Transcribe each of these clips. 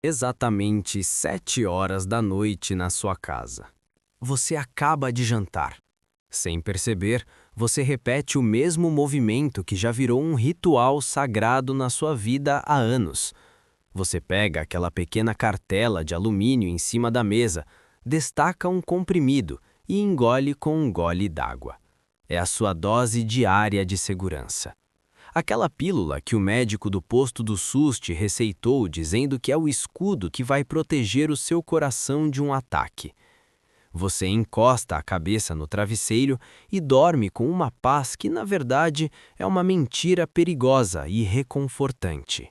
Exatamente 7 horas da noite na sua casa. Você acaba de jantar. Sem perceber, você repete o mesmo movimento que já virou um ritual sagrado na sua vida há anos. Você pega aquela pequena cartela de alumínio em cima da mesa, destaca um comprimido e engole com um gole d'água. É a sua dose diária de segurança. Aquela pílula que o médico do posto do SUS te receitou dizendo que é o escudo que vai proteger o seu coração de um ataque. Você encosta a cabeça no travesseiro e dorme com uma paz que, na verdade, é uma mentira perigosa e reconfortante.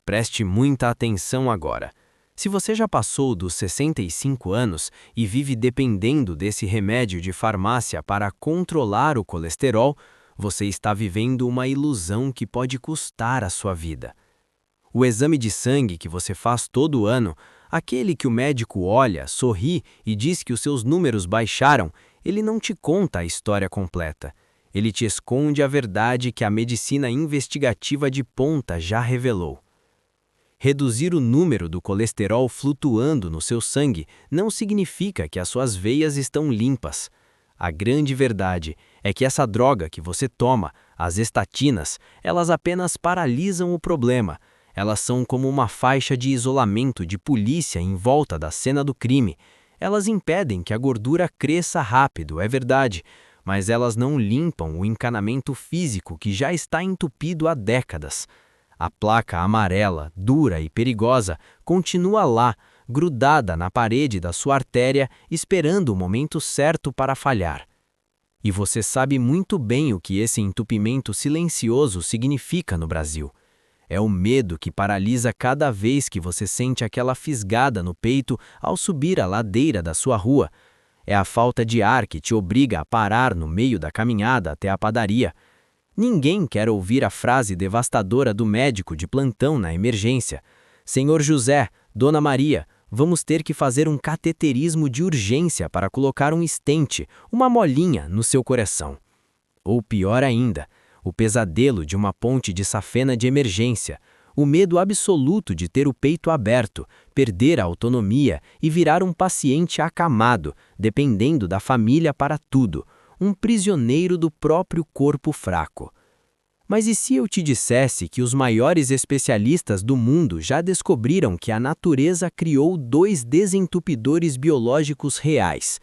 Preste muita atenção agora. Se você já passou dos 65 anos e vive dependendo desse remédio de farmácia para controlar o colesterol, você está vivendo uma ilusão que pode custar a sua vida. O exame de sangue que você faz todo ano, aquele que o médico olha, sorri e diz que os seus números baixaram, ele não te conta a história completa. Ele te esconde a verdade que a medicina investigativa de ponta já revelou. Reduzir o número do colesterol flutuando no seu sangue não significa que as suas veias estão limpas. A grande verdade é que essa droga que você toma, as estatinas, elas apenas paralisam o problema. Elas são como uma faixa de isolamento de polícia em volta da cena do crime. Elas impedem que a gordura cresça rápido, é verdade, mas elas não limpam o encanamento físico que já está entupido há décadas. A placa amarela, dura e perigosa, continua lá, grudada na parede da sua artéria, esperando o momento certo para falhar. E você sabe muito bem o que esse entupimento silencioso significa no Brasil. É o medo que paralisa cada vez que você sente aquela fisgada no peito ao subir a ladeira da sua rua. É a falta de ar que te obriga a parar no meio da caminhada até a padaria. Ninguém quer ouvir a frase devastadora do médico de plantão na emergência. Senhor José, Dona Maria, vamos ter que fazer um cateterismo de urgência para colocar um estente, uma molinha, no seu coração. Ou pior ainda, o pesadelo de uma ponte de safena de emergência, o medo absoluto de ter o peito aberto, perder a autonomia e virar um paciente acamado, dependendo da família para tudo, um prisioneiro do próprio corpo fraco. Mas e se eu te dissesse que os maiores especialistas do mundo já descobriram que a natureza criou 2 desentupidores biológicos reais?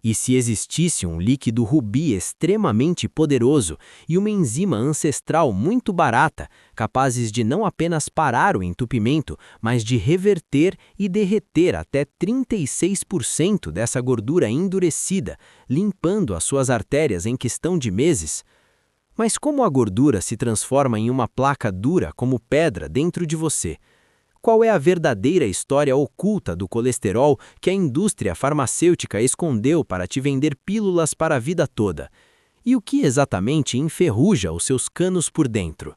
E se existisse um líquido rubi extremamente poderoso e uma enzima ancestral muito barata, capazes de não apenas parar o entupimento, mas de reverter e derreter até 36% dessa gordura endurecida, limpando as suas artérias em questão de meses? Mas como a gordura se transforma em uma placa dura como pedra dentro de você? Qual é a verdadeira história oculta do colesterol que a indústria farmacêutica escondeu para te vender pílulas para a vida toda? E o que exatamente enferruja os seus canos por dentro?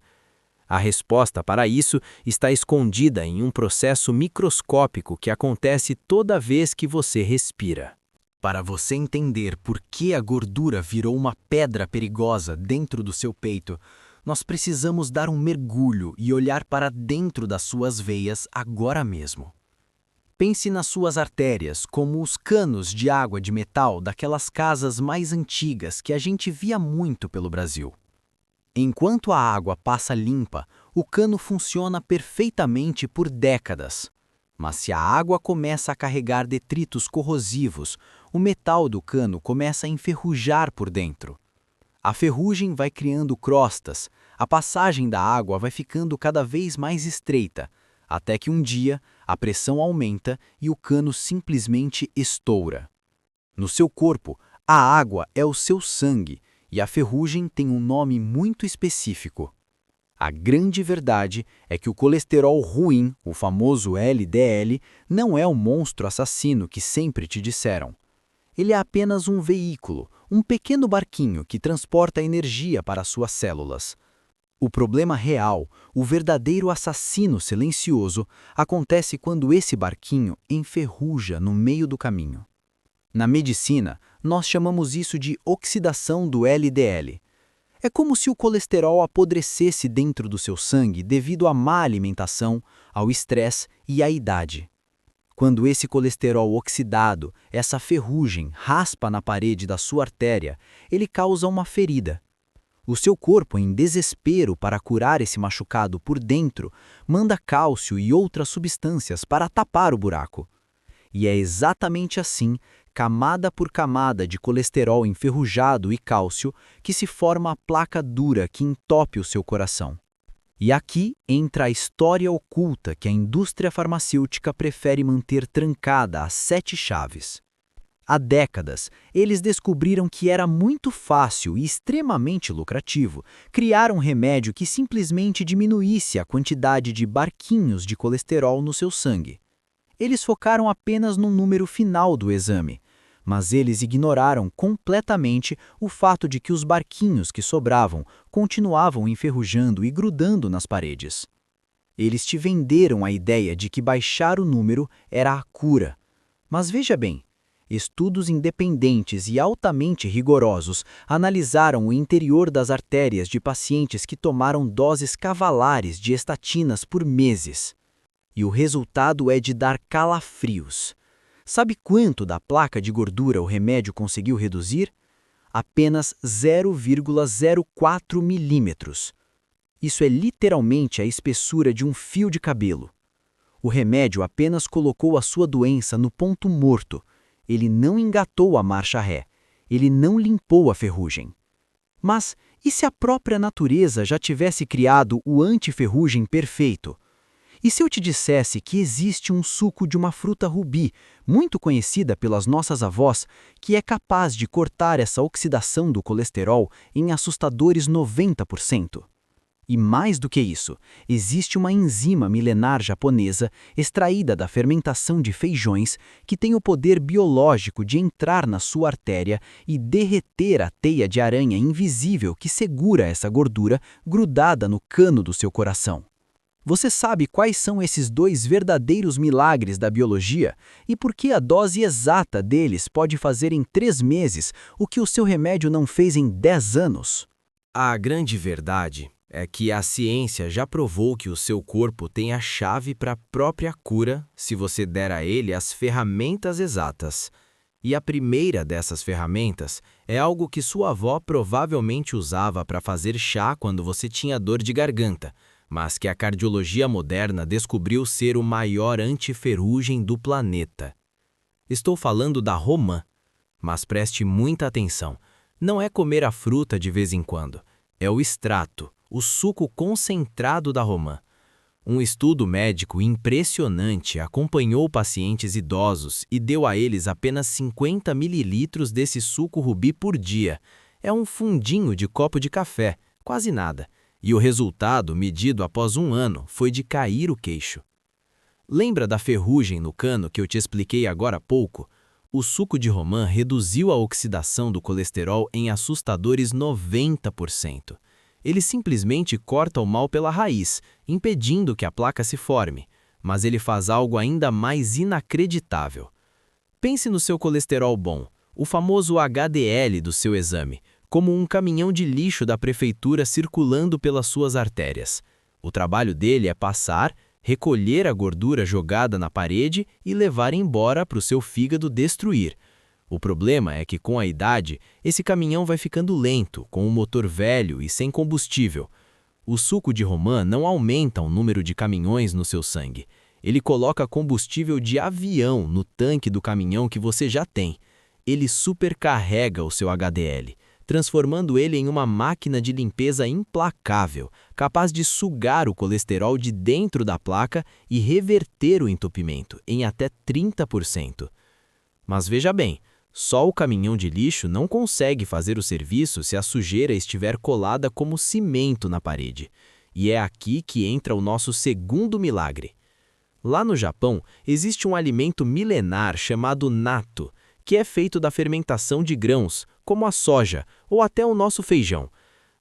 A resposta para isso está escondida em um processo microscópico que acontece toda vez que você respira. Para você entender por que a gordura virou uma pedra perigosa dentro do seu peito, nós precisamos dar um mergulho e olhar para dentro das suas veias agora mesmo. Pense nas suas artérias como os canos de água de metal daquelas casas mais antigas que a gente via muito pelo Brasil. Enquanto a água passa limpa, o cano funciona perfeitamente por décadas. Mas se a água começa a carregar detritos corrosivos, o metal do cano começa a enferrujar por dentro. A ferrugem vai criando crostas, a passagem da água vai ficando cada vez mais estreita, até que um dia a pressão aumenta e o cano simplesmente estoura. No seu corpo, a água é o seu sangue e a ferrugem tem um nome muito específico. A grande verdade é que o colesterol ruim, o famoso LDL, não é o monstro assassino que sempre te disseram. Ele é apenas um veículo, um pequeno barquinho que transporta energia para suas células. O problema real, o verdadeiro assassino silencioso, acontece quando esse barquinho enferruja no meio do caminho. Na medicina, nós chamamos isso de oxidação do LDL. É como se o colesterol apodrecesse dentro do seu sangue devido à má alimentação, ao estresse e à idade. Quando esse colesterol oxidado, essa ferrugem, raspa na parede da sua artéria, ele causa uma ferida. O seu corpo, em desespero para curar esse machucado por dentro, manda cálcio e outras substâncias para tapar o buraco. E é exatamente assim, camada por camada de colesterol enferrujado e cálcio, que se forma a placa dura que entope o seu coração. E aqui entra a história oculta que a indústria farmacêutica prefere manter trancada às 7 chaves. Há décadas, eles descobriram que era muito fácil e extremamente lucrativo criar um remédio que simplesmente diminuísse a quantidade de barquinhos de colesterol no seu sangue. Eles focaram apenas no número final do exame, mas eles ignoraram completamente o fato de que os barquinhos que sobravam continuavam enferrujando e grudando nas paredes. Eles te venderam a ideia de que baixar o número era a cura. Mas veja bem, estudos independentes e altamente rigorosos analisaram o interior das artérias de pacientes que tomaram doses cavalares de estatinas por meses. E o resultado é de dar calafrios. Sabe quanto da placa de gordura o remédio conseguiu reduzir? Apenas 0,04 milímetros. Isso é literalmente a espessura de um fio de cabelo. O remédio apenas colocou a sua doença no ponto morto. Ele não engatou a marcha ré. Ele não limpou a ferrugem. Mas e se a própria natureza já tivesse criado o antiferrugem perfeito? E se eu te dissesse que existe um suco de uma fruta rubi, muito conhecida pelas nossas avós, que é capaz de cortar essa oxidação do colesterol em assustadores 90%? E mais do que isso, existe uma enzima milenar japonesa extraída da fermentação de feijões que tem o poder biológico de entrar na sua artéria e derreter a teia de aranha invisível que segura essa gordura grudada no cano do seu coração. Você sabe quais são esses 2 verdadeiros milagres da biologia e por que a dose exata deles pode fazer em 3 meses o que o seu remédio não fez em 10 anos? A grande verdade é que a ciência já provou que o seu corpo tem a chave para a própria cura se você der a ele as ferramentas exatas. E a primeira dessas ferramentas é algo que sua avó provavelmente usava para fazer chá quando você tinha dor de garganta, mas que a cardiologia moderna descobriu ser o maior antiferrugem do planeta. Estou falando da romã, mas preste muita atenção. Não é comer a fruta de vez em quando, é o extrato, o suco concentrado da romã. Um estudo médico impressionante acompanhou pacientes idosos e deu a eles apenas 50 mililitros desse suco rubi por dia. É um fundinho de copo de café, quase nada. E o resultado, medido após 1 ano, foi de cair o queixo. Lembra da ferrugem no cano que eu te expliquei agora há pouco? O suco de romã reduziu a oxidação do colesterol em assustadores 90%. Ele simplesmente corta o mal pela raiz, impedindo que a placa se forme. Mas ele faz algo ainda mais inacreditável. Pense no seu colesterol bom, o famoso HDL do seu exame, como um caminhão de lixo da prefeitura circulando pelas suas artérias. O trabalho dele é passar, recolher a gordura jogada na parede e levar embora para o seu fígado destruir. O problema é que, com a idade, esse caminhão vai ficando lento, com o motor velho e sem combustível. O suco de romã não aumenta o número de caminhões no seu sangue. Ele coloca combustível de avião no tanque do caminhão que você já tem. Ele supercarrega o seu HDL, transformando ele em uma máquina de limpeza implacável, capaz de sugar o colesterol de dentro da placa e reverter o entupimento em até 30%. Mas veja bem, só o caminhão de lixo não consegue fazer o serviço se a sujeira estiver colada como cimento na parede. E é aqui que entra o nosso segundo milagre. Lá no Japão, existe um alimento milenar chamado natto, que é feito da fermentação de grãos, como a soja ou até o nosso feijão.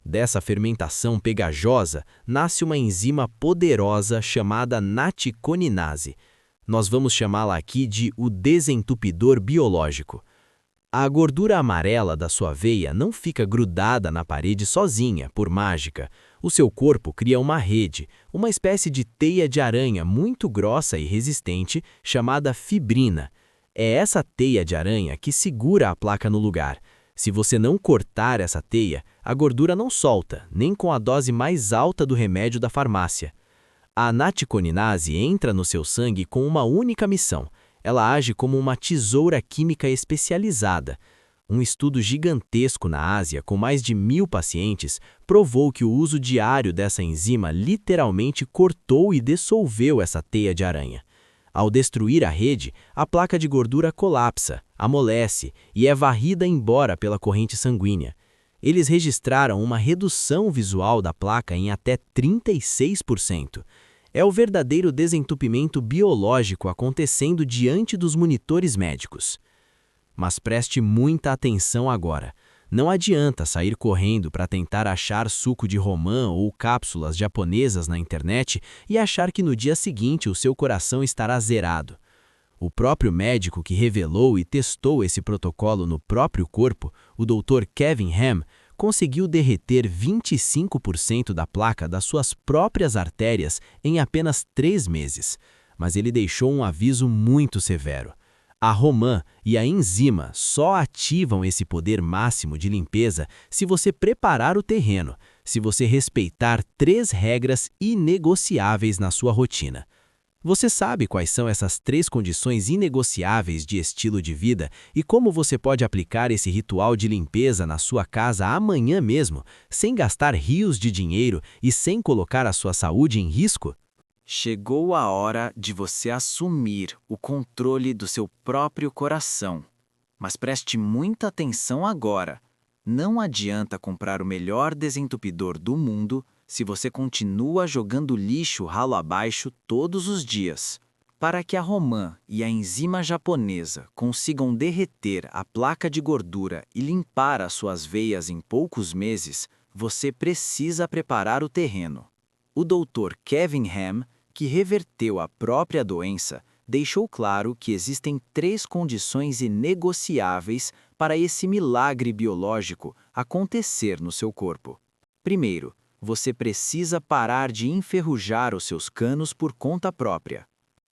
Dessa fermentação pegajosa, nasce uma enzima poderosa chamada naticoninase. Nós vamos chamá-la aqui de o desentupidor biológico. A gordura amarela da sua veia não fica grudada na parede sozinha, por mágica. O seu corpo cria uma rede, uma espécie de teia de aranha muito grossa e resistente, chamada fibrina. É essa teia de aranha que segura a placa no lugar. Se você não cortar essa teia, a gordura não solta, nem com a dose mais alta do remédio da farmácia. A naticoninase entra no seu sangue com uma única missão. Ela age como uma tesoura química especializada. Um estudo gigantesco na Ásia, com mais de 1000 pacientes, provou que o uso diário dessa enzima literalmente cortou e dissolveu essa teia de aranha. Ao destruir a rede, a placa de gordura colapsa, amolece e é varrida embora pela corrente sanguínea. Eles registraram uma redução visual da placa em até 36%. É o verdadeiro desentupimento biológico acontecendo diante dos monitores médicos. Mas preste muita atenção agora. Não adianta sair correndo para tentar achar suco de romã ou cápsulas japonesas na internet e achar que no dia seguinte o seu coração estará zerado. O próprio médico que revelou e testou esse protocolo no próprio corpo, o Dr. Kevin Ham, conseguiu derreter 25% da placa das suas próprias artérias em apenas 3 meses. Mas ele deixou um aviso muito severo. A romã e a enzima só ativam esse poder máximo de limpeza se você preparar o terreno, se você respeitar 3 regras inegociáveis na sua rotina. Você sabe quais são essas 3 condições inegociáveis de estilo de vida e como você pode aplicar esse ritual de limpeza na sua casa amanhã mesmo, sem gastar rios de dinheiro e sem colocar a sua saúde em risco? Chegou a hora de você assumir o controle do seu próprio coração. Mas preste muita atenção agora. Não adianta comprar o melhor desentupidor do mundo se você continua jogando lixo ralo abaixo todos os dias. Para que a romã e a enzima japonesa consigam derreter a placa de gordura e limpar as suas veias em poucos meses, você precisa preparar o terreno. O Dr. Kevin Ham, que reverteu a própria doença, deixou claro que existem 3 condições inegociáveis para esse milagre biológico acontecer no seu corpo. Primeiro, você precisa parar de enferrujar os seus canos por conta própria.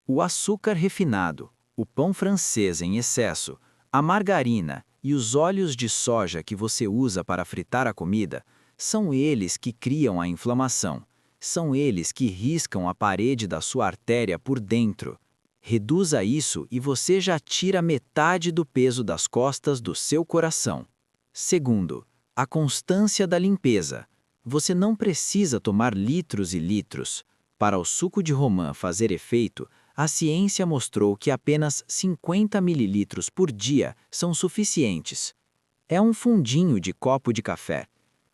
O açúcar refinado, o pão francês em excesso, a margarina e os óleos de soja que você usa para fritar a comida, são eles que criam a inflamação. São eles que riscam a parede da sua artéria por dentro. Reduza isso e você já tira metade do peso das costas do seu coração. Segundo, a constância da limpeza. Você não precisa tomar litros e litros. Para o suco de romã fazer efeito, a ciência mostrou que apenas 50 ml por dia são suficientes. É um fundinho de copo de café.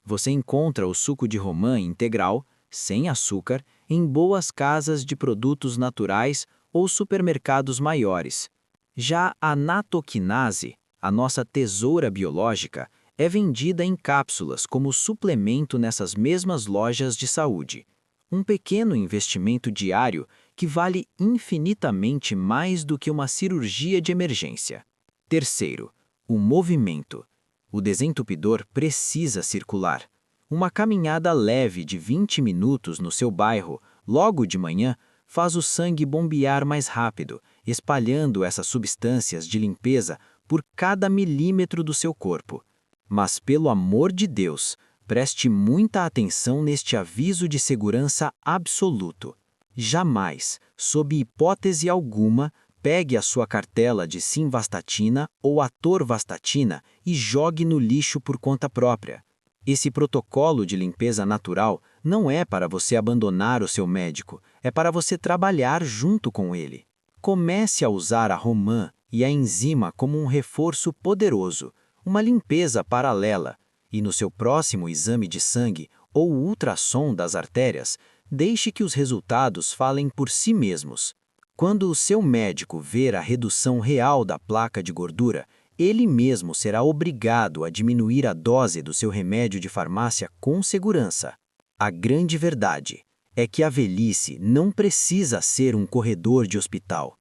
Você encontra o suco de romã integral, sem açúcar, em boas casas de produtos naturais ou supermercados maiores. Já a natoquinase, a nossa tesoura biológica, é vendida em cápsulas como suplemento nessas mesmas lojas de saúde. Um pequeno investimento diário que vale infinitamente mais do que uma cirurgia de emergência. Terceiro, o movimento. O desentupidor precisa circular. Uma caminhada leve de 20 minutos no seu bairro, logo de manhã, faz o sangue bombear mais rápido, espalhando essas substâncias de limpeza por cada milímetro do seu corpo. Mas, pelo amor de Deus, preste muita atenção neste aviso de segurança absoluto. Jamais, sob hipótese alguma, pegue a sua cartela de simvastatina ou atorvastatina e jogue no lixo por conta própria. Esse protocolo de limpeza natural não é para você abandonar o seu médico, é para você trabalhar junto com ele. Comece a usar a romã e a enzima como um reforço poderoso, uma limpeza paralela, e no seu próximo exame de sangue ou ultrassom das artérias, deixe que os resultados falem por si mesmos. Quando o seu médico ver a redução real da placa de gordura, ele mesmo será obrigado a diminuir a dose do seu remédio de farmácia com segurança. A grande verdade é que a velhice não precisa ser um corredor de hospital.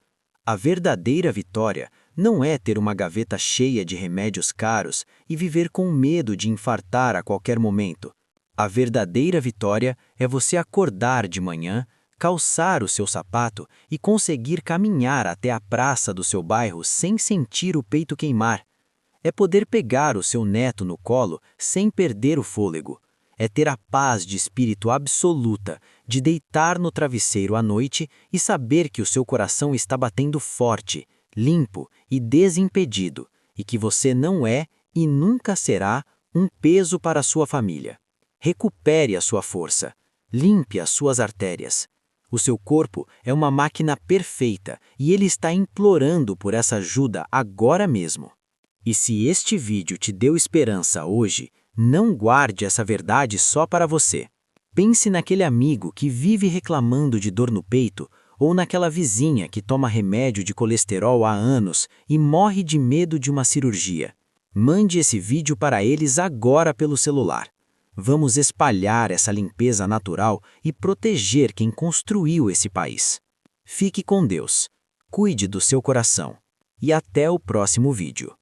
A verdadeira vitória não é ter uma gaveta cheia de remédios caros e viver com medo de infartar a qualquer momento. A verdadeira vitória é você acordar de manhã, calçar o seu sapato e conseguir caminhar até a praça do seu bairro sem sentir o peito queimar. É poder pegar o seu neto no colo sem perder o fôlego. É ter a paz de espírito absoluta, de deitar no travesseiro à noite e saber que o seu coração está batendo forte, limpo e desimpedido, e que você não é e nunca será um peso para a sua família. Recupere a sua força, limpe as suas artérias. O seu corpo é uma máquina perfeita e ele está implorando por essa ajuda agora mesmo. E se este vídeo te deu esperança hoje, não guarde essa verdade só para você. Pense naquele amigo que vive reclamando de dor no peito ou naquela vizinha que toma remédio de colesterol há anos e morre de medo de uma cirurgia. Mande esse vídeo para eles agora pelo celular. Vamos espalhar essa limpeza natural e proteger quem construiu esse país. Fique com Deus, cuide do seu coração e até o próximo vídeo.